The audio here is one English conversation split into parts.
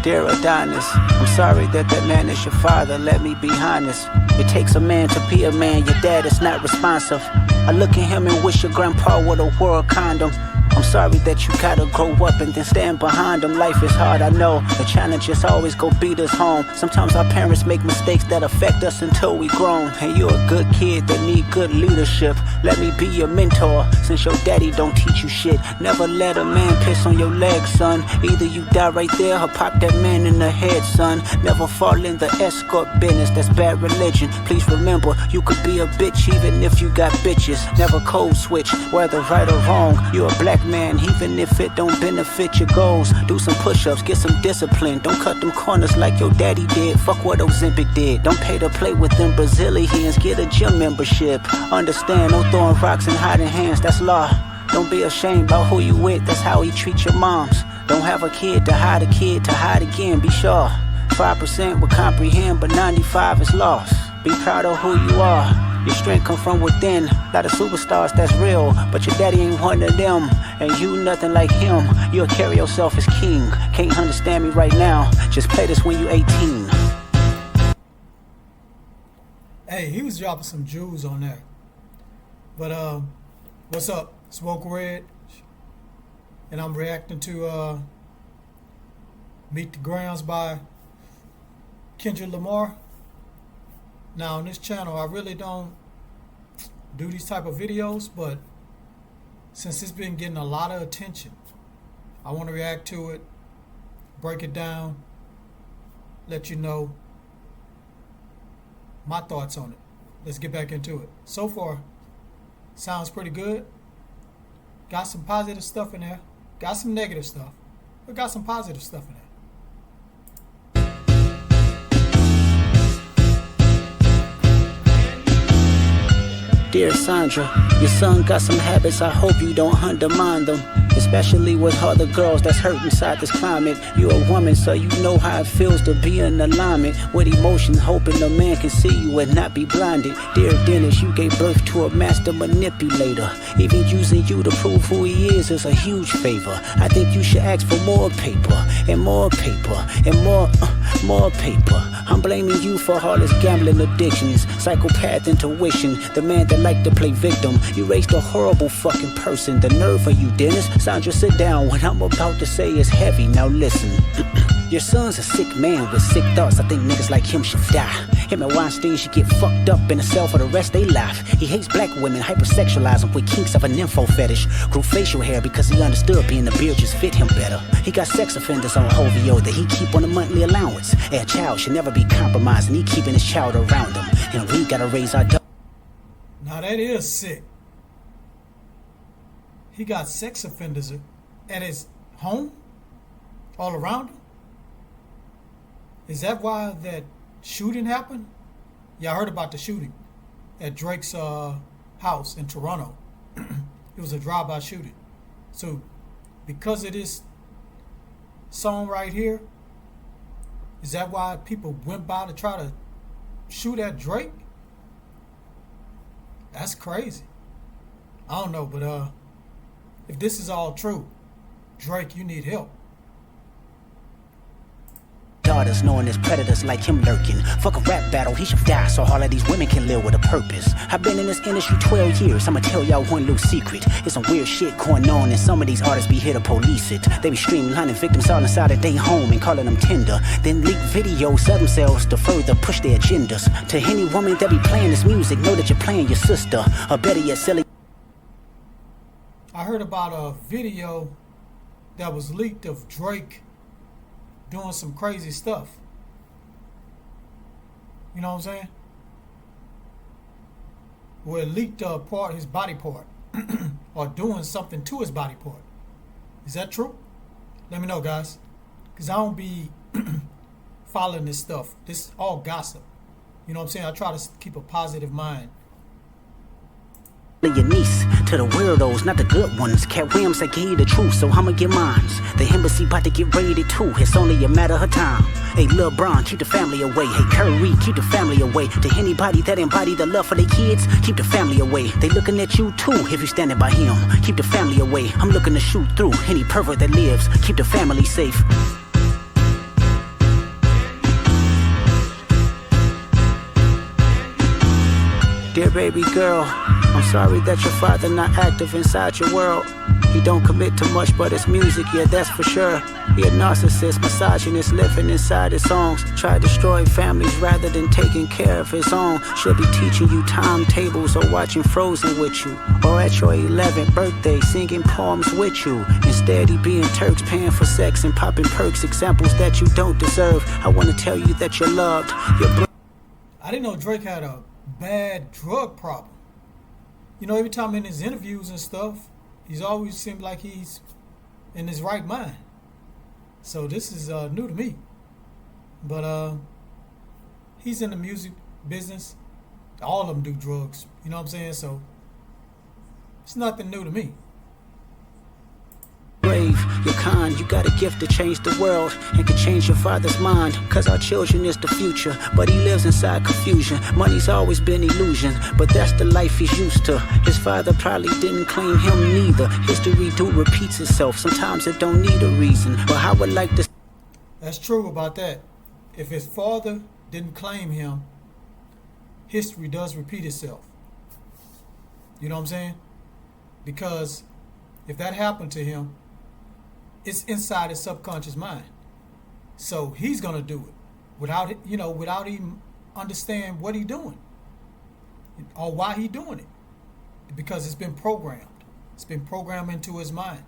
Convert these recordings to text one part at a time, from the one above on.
Dear Adonis, I'm sorry that man is your father, let me be honest. It takes a man to be a man, your dad is not responsive. I look at him and wish your grandpa would've wore a condom. I'm sorry that you gotta grow up and then stand behind them. Life is hard, I know. The challenges always go beat us home. Sometimes our parents make mistakes that affect us until we grown. And you're a good kid that need good leadership. Let me be your mentor, since your daddy don't teach you shit. Never let a man piss on your leg, son. Either you die right there or pop that man in the head, son. Never fall in the escort business, that's bad religion. Please remember, you could be a bitch even if you got bitches. Never code switch, whether right or wrong. You're a black man, even if it don't benefit your goals. Do some push-ups, get some discipline. Don't cut them corners like your daddy did. Fuck what Ozempic did. Don't pay to play with them Brazilians. Get a gym membership. Understand, no throwing rocks and hiding hands, that's law. Don't be ashamed about who you with, that's how he treats your moms. Don't have a kid to hide again, be sure. 5% will comprehend, but 95 is lost. Be proud of who you are. Your strength come from within. Lot of superstars, that's real, but your daddy ain't one of them. And you nothing like him. You'll carry yourself as king. Can't understand me right now. Just play this when you 18. Hey, he was dropping some jewels on there. But what's up? Smoke Red. And I'm reacting to Meet the Grounds by Kendrick Lamar. Now on this channel I really don't do these type of videos, but since it's been getting a lot of attention, I want to react to it, break it down, let you know my thoughts on it. Let's get back into it. So far, sounds pretty good. Got some positive stuff in there, got some negative stuff, but got some positive stuff in there. Dear Sandra, your son got some habits, I hope you don't undermine them. Especially with other girls that's hurt inside this climate. You're a woman, so you know how it feels to be in alignment with emotions, hoping a man can see you and not be blinded. Dear Dennis, you gave birth to a master manipulator. Even using you to prove who he is a huge favor. I think you should ask for more paper, and more paper, and more paper. I'm blaming you for all his gambling addictions, psychopath intuition, the man that liked to play victim. You raised a horrible fucking person. The nerve of you, Dennis. Sandra, sit down. What I'm about to say is heavy. Now listen. Your son's a sick man with sick thoughts. I think niggas like him should die. Him and Weinstein should get fucked up in a cell for the rest of their life. He hates black women, hypersexualize them with kinks of an info fetish. Grew facial hair because he understood being the beard just fit him better. He got sex offenders on OVO that he keep on a monthly allowance. A child should never be compromised, and he keeping his child around him. And we gotta raise our dog. Now that is sick. He got sex offenders at his home, all around him. Is that why that shooting happened? Yeah, I heard about the shooting at Drake's house in Toronto. It was a drive-by shooting. So because of this song right here, is that why people went by to try to shoot at Drake? That's crazy. I don't know, but if this is all true, Drake, you need help. Daughters knowing there's predators like him lurking. Fuck a rap battle, he should die so all of these women can live with a purpose. I've been in this industry 12 years, I'ma tell y'all one little secret. There's some weird shit going on and some of these artists be here to police it. They be streamlining victims all inside of their home and calling them tender. Then leak videos of themselves to further push their agendas. To any woman that be playing this music, know that you're playing your sister. Or better yet, silly. I heard about a video that was leaked of Drake doing some crazy stuff. You know what I'm saying? Where it leaked his body part or doing something to his body part. Is that true? Let me know, guys, because I don't be following this stuff. This is all gossip. You know what I'm saying? I try to keep a positive mind. Your niece to the weirdos, not the good ones. Cat Williams, that gave you the truth, so I'ma get mines. The embassy about to get raided too, it's only a matter of time. Hey, Lil Bron, keep the family away. Hey, Curry, keep the family away. To anybody that embody the love for their kids, keep the family away. They looking at you too, if you standing by him. Keep the family away. I'm looking to shoot through any pervert that lives. Keep the family safe. Dear baby girl, I'm sorry that your father not active inside your world. He don't commit to much, but it's music, yeah, that's for sure. He a narcissist, misogynist, living inside his songs. Try to destroy families rather than taking care of his own. Should be teaching you timetables or watching Frozen with you. Or at your 11th birthday, singing poems with you. Instead, he being Turks, paying for sex and popping perks. Examples that you don't deserve. I want to tell you that you're loved. I didn't know Drake had a bad drug problem. You know, every time in his interviews and stuff, he's always seemed like he's in his right mind. So this is new to me. But he's in the music business. All of them do drugs. You know what I'm saying? So it's nothing new to me. Brave, you're kind, you got a gift to change the world and can change your father's mind. Cause our children is the future, but he lives inside confusion. Money's always been illusion, but that's the life he's used to. His father probably didn't claim him neither. History do repeats itself, sometimes it don't need a reason. But I would like to... That's true about that. If his father didn't claim him, history does repeat itself. You know what I'm saying? Because if that happened to him, it's inside his subconscious mind. So he's gonna do it without even understand what he's doing or why he's doing it. Because it's been programmed. It's been programmed into his mind.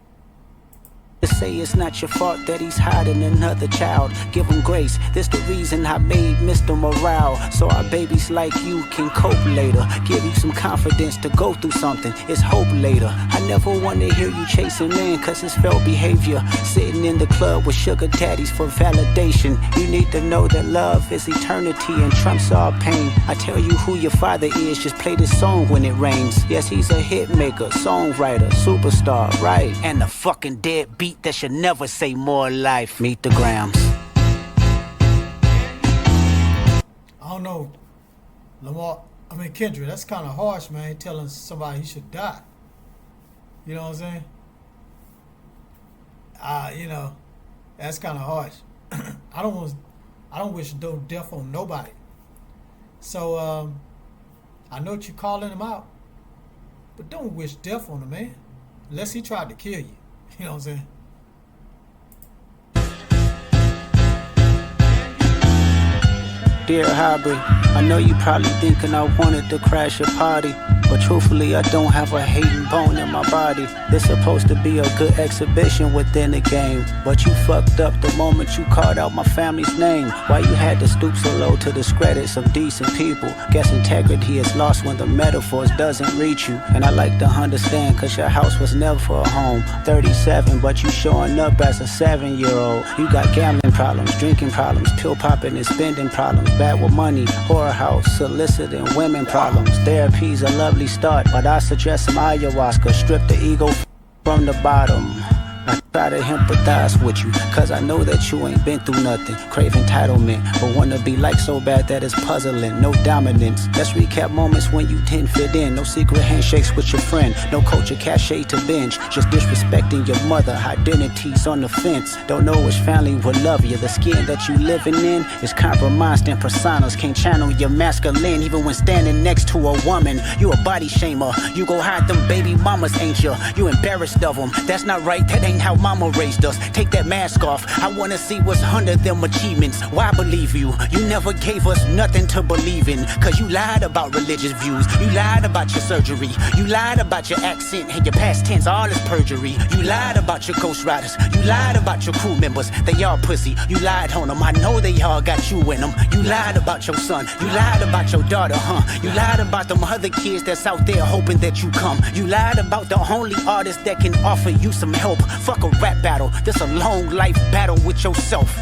Say it's not your fault that he's hiding another child. Give him grace, this the reason I made Mr. Morale. So our babies like you can cope later. Give you some confidence to go through something, it's hope later. I never want to hear you chasing men cause it's failed behavior. Sitting in the club with sugar daddies for validation. You need to know that love is eternity and trumps all pain. I tell you who your father is, just play this song when it rains. Yes, he's a hit maker, songwriter, superstar, right? And the fucking deadbeat that should never say more life. Meet the Grams. I don't know, Kendrick, that's kind of harsh, man, telling somebody he should die. You know what I'm saying? That's kind of harsh. I don't wish no death on nobody. So I know that you're calling him out, but don't wish death on him, man. Unless he tried to kill you. You know what I'm saying? Dear Hybrid, I know you probably thinking I wanted to crash your party, but truthfully I don't have a hating bone in my body. This supposed to be a good exhibition within the game, but you fucked up the moment you called out my family's name. Why you had to stoop so low to discredit some decent people? Guess integrity is lost when the metaphors doesn't reach you. And I like to understand cause your house was never a home. 37 but you showing up as a 7-year-old. You got gambling problems, drinking problems, pill popping and spending problems, bad with money, whorehouse, soliciting women problems. Therapy's a lovely start, but I suggest some ayahuasca. Strip the ego from the bottom. I try to empathize with you, cause I know that you ain't been through nothing. Crave entitlement, but wanna be like so bad that it's puzzling. No dominance, let's recap moments when you didn't fit in. No secret handshakes with your friend, no culture cachet to binge. Just disrespecting your mother, identities on the fence. Don't know which family will love you. The skin that you living in is compromised in personas. Can't channel your masculine even when standing next to a woman. You a body shamer, you go hide them baby mamas, ain't you? You embarrassed of them, that's not right, that ain't how mama raised us. Take that mask off, I wanna see what's under them achievements. Why believe you? You never gave us nothing to believe in. Cause you lied about religious views, you lied about your surgery, you lied about your accent and your past tense, all is perjury. You lied about your ghost riders, you lied about your crew members, they all pussy, you lied on them, I know they all got you in them. You lied about your son, you lied about your daughter, you lied about them other kids that's out there hoping that you come. You lied about the only artist that can offer you some help. Fuck a rap battle, this a long life battle with yourself.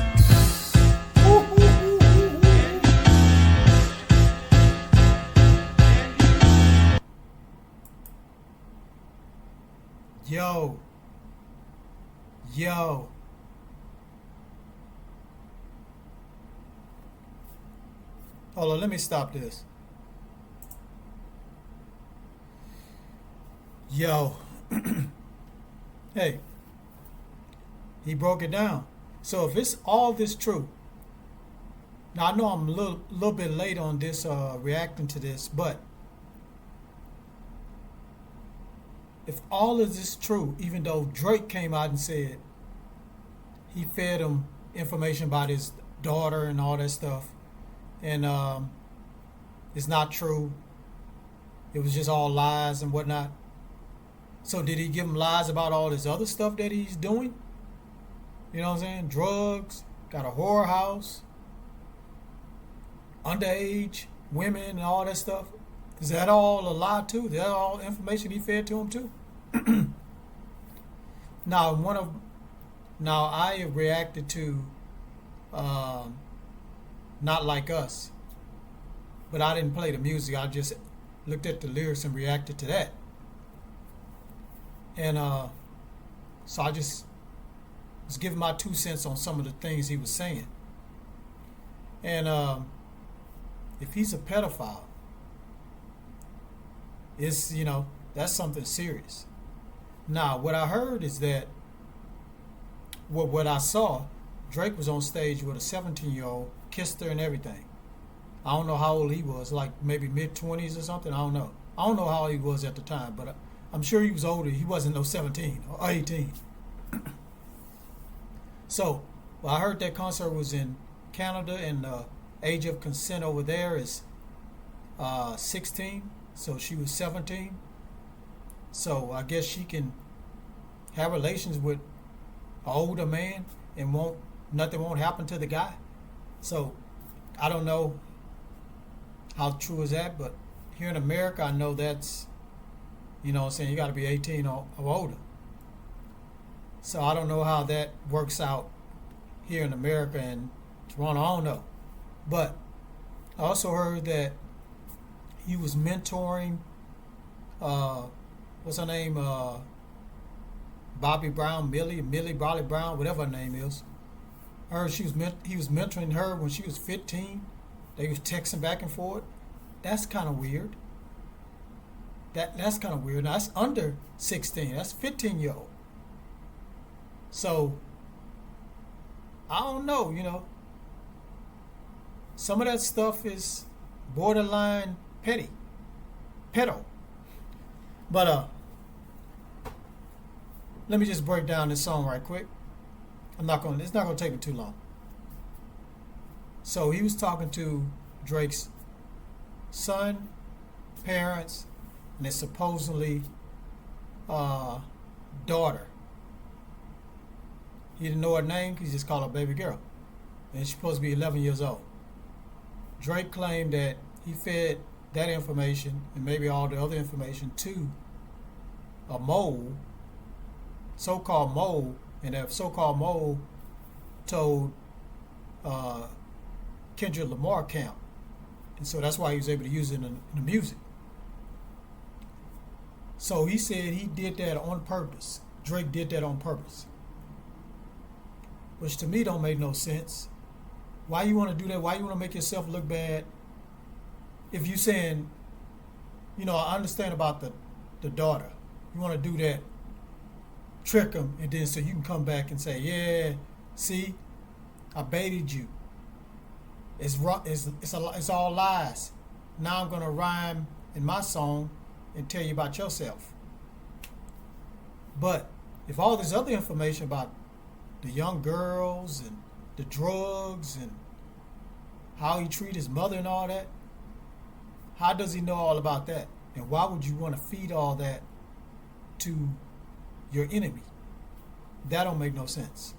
Yo. Hold on, let me stop this. Yo. Hey. He broke it down. So if it's all this true, now I know I'm a little bit late on this, reacting to this, but if all of this is true, even though Drake came out and said he fed him information about his daughter and all that stuff, and it's not true. It was just all lies and whatnot. So did he give him lies about all this other stuff that he's doing? You know what I'm saying? Drugs, got a whorehouse, underage women and all that stuff. Is that all a lie too? Is that all information he fed to him too? Now I reacted to Not Like Us, but I didn't play the music. I just looked at the lyrics and reacted to that. And so I just was giving my 2 cents on some of the things he was saying. And if he's a pedophile, it's, that's something serious. Now, what I heard is that what I saw, Drake was on stage with a 17-year-old, kissed her and everything. I don't know how old he was, like maybe mid-20s or something. I don't know. I don't know how he was at the time, but I'm sure he was older. He wasn't no 17 or 18. So, I heard that concert was in Canada, and the age of consent over there is 16. So she was 17. So I guess she can have relations with an older man and nothing won't happen to the guy. So I don't know how true is that, but here in America I know that's, you got to be 18 or older. So I don't know how that works out here in America and Toronto. I don't know. But I also heard that he was mentoring, what's her name? Bobby Brown, Millie Bobby Brown, whatever her name is. I heard he was mentoring her when she was 15. They was texting back and forth. That's kind of weird. That's kind of weird. Now, that's under 16. That's 15-year-old. So, I don't know, Some of that stuff is borderline pedo. But let me just break down this song right quick. It's not gonna take me too long. So he was talking to Drake's son, parents, and his supposedly daughter. He didn't know her name because he just called her baby girl. And she's supposed to be 11 years old. Drake claimed that he fed that information and maybe all the other information to a mole, so-called mole, and that so-called mole told Kendrick Lamar camp. And so that's why he was able to use it in the music. So he said he did that on purpose. Drake did that on purpose. Which to me don't make no sense. Why you want to do that? Why you want to make yourself look bad? If you saying, I understand about the daughter. You want to do that, trick him, and then so you can come back and say, yeah, see, I baited you. It's all lies. Now I'm going to rhyme in my song and tell you about yourself. But if all this other information about the young girls and the drugs and how he treat his mother and all that, how does he know all about that? And why would you want to feed all that to your enemy? That don't make no sense.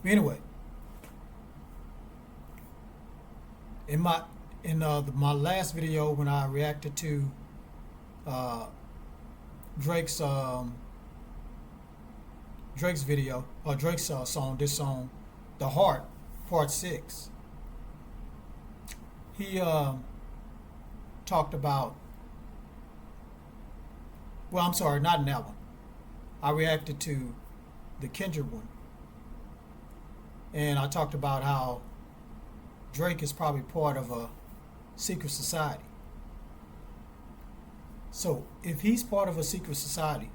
Anyway, in my last video when I reacted to Drake's video, or Drake's song, this song, The Heart, Part 6, he talked about, well, I'm sorry, not in that one. I reacted to the Kendrick one. And I talked about how Drake is probably part of a secret society. So if he's part of a secret society,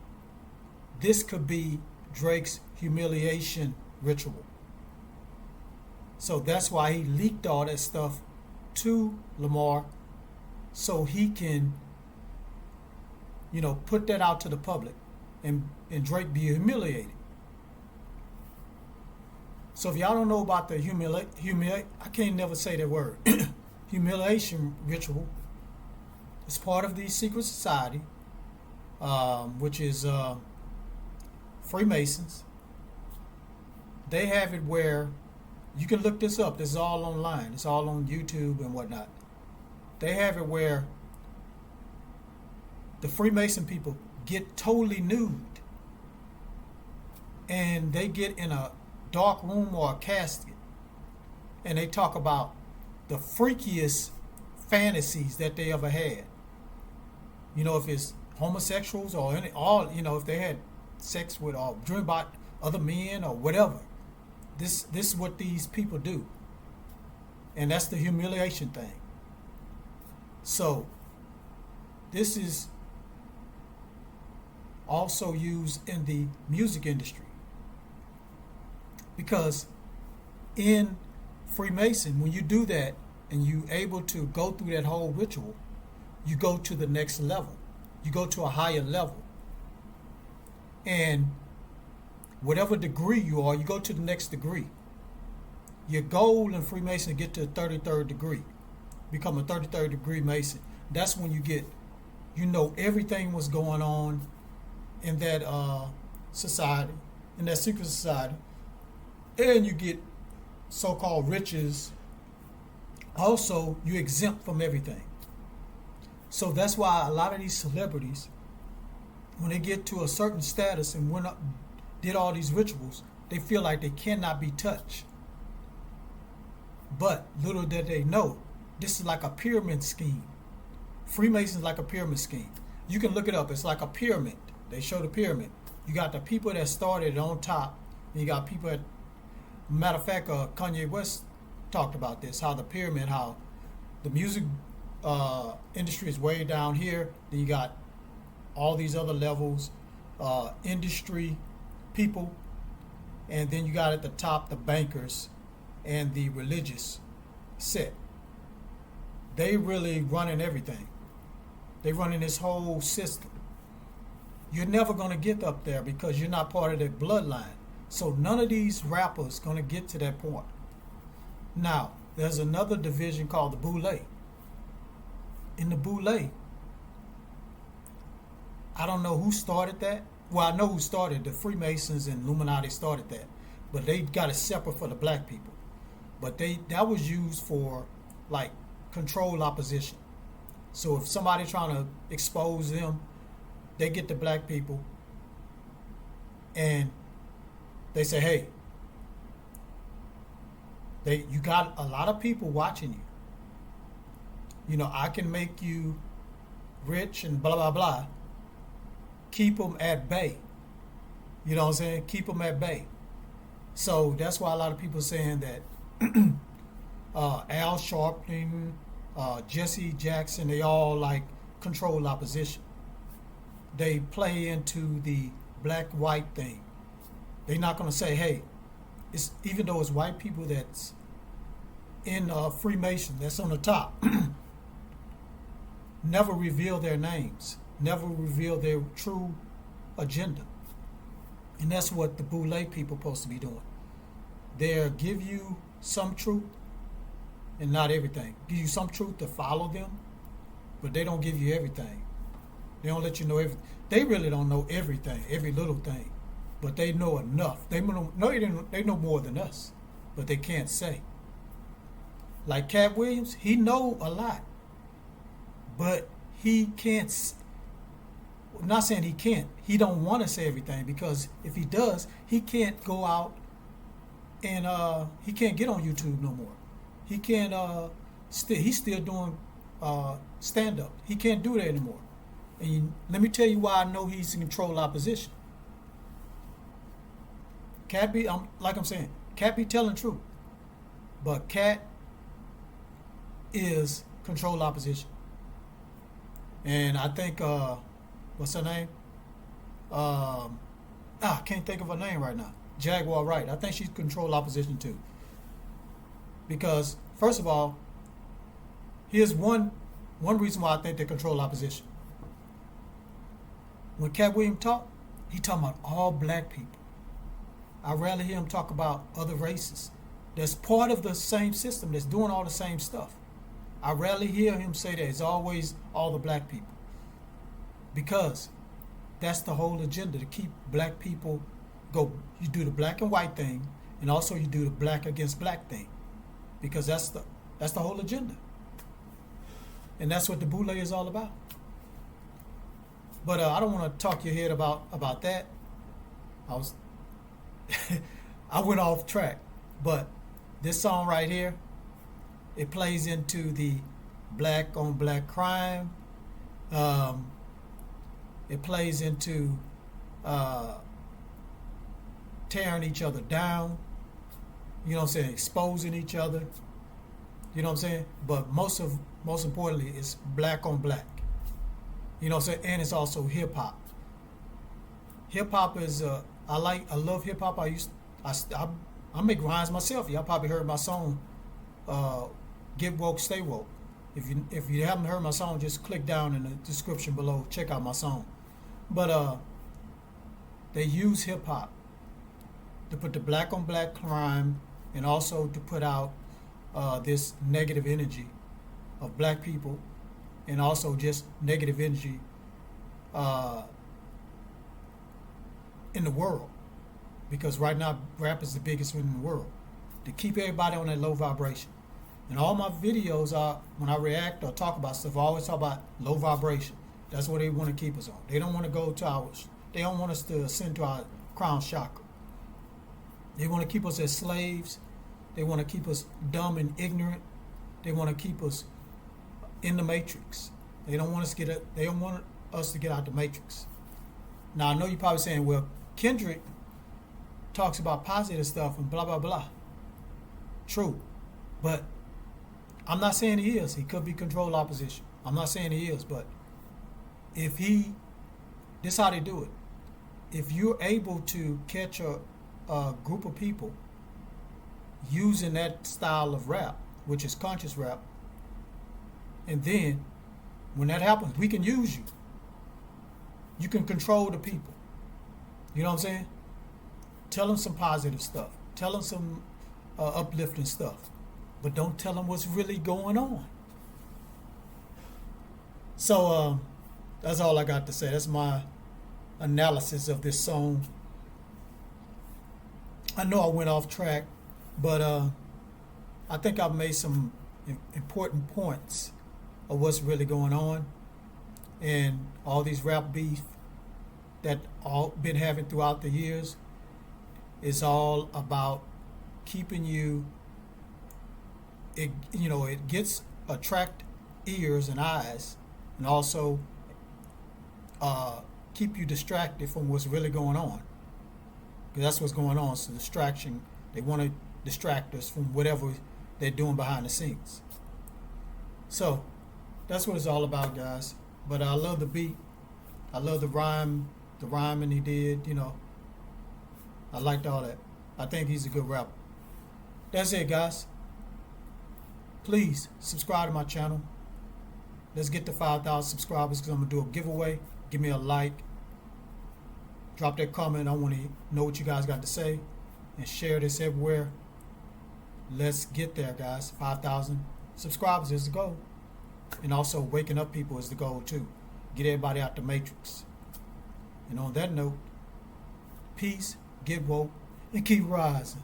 this could be Drake's humiliation ritual. So that's why he leaked all that stuff to Lamar, so he can put that out to the public, and Drake be humiliated. So if y'all don't know about the I can't never say that word, humiliation ritual, it's part of the secret society, which is Freemasons. They have it where you can look this up. This is all online. It's all on YouTube and whatnot. They have it where the Freemason people get totally nude, and they get in a dark room or a casket, and they talk about the freakiest fantasies that they ever had. If it's homosexuals or if they had sex with or dream about other men or whatever. This is what these people do. And that's the humiliation thing. So this is also used in the music industry. Because in Freemason, when you do that and you able to go through that whole ritual, you go to the next level. You go to a higher level. And whatever degree you are, you go to the next degree. Your goal in Freemason is to get to the 33rd degree. Become a 33rd degree Mason. That's when you get, everything was going on in that society, in that secret society. And you get so-called riches. Also, you exempt from everything. So that's why a lot of these celebrities, when they get to a certain status and did all these rituals, they feel like they cannot be touched. But little did they know, this is like a pyramid scheme. Freemasons like a pyramid scheme. You can look it up. It's like a pyramid. They show the pyramid. You got the people that started on top, and you got people matter of fact, Kanye West talked about this, how the pyramid, how the music industry is way down here. Then you got all these other levels, industry people, and then you got at the top the bankers and the religious set. They really running everything. They running this whole system. You're never going to get up there because you're not part of their bloodline. So none of these rappers going to get to that point. Now, there's another division called the Boule. In the Boule, I don't know who started that. Well, I know who started. The Freemasons and Illuminati started that. But they got it separate for the black people. But that was used for, like, control opposition. So if somebody trying to expose them, they get the black people and they say, hey, you got a lot of people watching you. I can make you rich and blah, blah, blah. Keep them at bay. You know what I'm saying? Keep them at bay. So that's why a lot of people are saying that Al Sharpton, Jesse Jackson, they all like control opposition. They play into the black-white thing. They're not going to say, hey, even though it's white people that's in Freemason, that's on the top, never reveal their names, never reveal their true agenda. And that's what the Boule people are supposed to be doing. They'll give you some truth and not everything. Give you some truth to follow them, but they don't give you everything. They don't let you know everything. They really don't know everything, every little thing, but they know enough. They know more than us, but they can't say. Like Cat Williams, he know a lot, but he can't. I'm not saying he can't. He don't want to say everything, because if he does, he can't go out and he can't get on YouTube no more. He can't. He's still doing stand up. He can't do that anymore. And let me tell you why I know he's in control opposition. Cat be, like I'm saying, Cat be telling truth, but Cat is control opposition. And I think what's her name? I can't think of her name right now. Jaguar Wright. I think she's control opposition too. Because first of all, here's one reason why I think they control opposition. when Cat Williams talk, he talking about all black people. I rarely hear him talk about other races. That's part of the same system, that's doing all the same stuff. I rarely hear him say that. It's always all the black people. Because that's the whole agenda, to keep black people go. You do the black and white thing, and also you do the black against black thing. Because that's the whole agenda. And that's what the boule is all about. But I don't want to talk your head about that. I went off track. But this song right here, it plays into the black on black crime. It plays into tearing each other down. You know what I'm saying? Exposing each other. You know what I'm saying? But most importantly, it's black on black. You know what I'm saying? And it's also hip hop. Hip hop is I love hip hop. I make rhymes myself. Y'all probably heard my song, Get Woke, Stay Woke. If you haven't heard my song, just click down in the description below. Check out my song. But they use hip hop to put the black on black crime, and also to put out this negative energy of black people, and also just negative energy in the world. Because right now, rap is the biggest one in the world. To keep everybody on that low vibration. And all my videos are, when I react or talk about stuff, I always talk about low vibration. That's what they want to keep us on. They don't want to go to ours. They don't want us to ascend to our crown chakra. They want to keep us as slaves. They want to keep us dumb and ignorant. They want to keep us in the matrix. They don't want us to get out the matrix. Now I know you're probably saying, well, Kendrick talks about positive stuff and blah blah blah. True. But I'm not saying he is. He could be controlled opposition. I'm not saying he is, but this is how they do it. If you're able to catch a group of people using that style of rap, which is conscious rap, and then when that happens, we can use you. You can control the people. You know what I'm saying? Tell them some positive stuff. Tell them some uplifting stuff. But don't tell them what's really going on. So that's all I got to say. That's my analysis of this song. I know I went off track, but I think I've made some important points of what's really going on, and all these rap beef that all been having throughout the years is all about keeping you. It gets attract ears and eyes, and also keep you distracted from what's really going on. Because that's what's going on. It's a distraction. They want to distract us from whatever they're doing behind the scenes. So that's what it's all about, guys. But I love the beat. I love the rhyming he did. I liked all that. I think he's a good rapper. That's it, guys. Please subscribe to my channel. Let's get to 5,000 subscribers, because I'm going to do a giveaway. Give me a like. Drop that comment. I want to know what you guys got to say. And share this everywhere. Let's get there, guys. 5,000 subscribers is the goal. And also waking up people is the goal too. Get everybody out the matrix. And on that note, peace, get woke, and keep rising.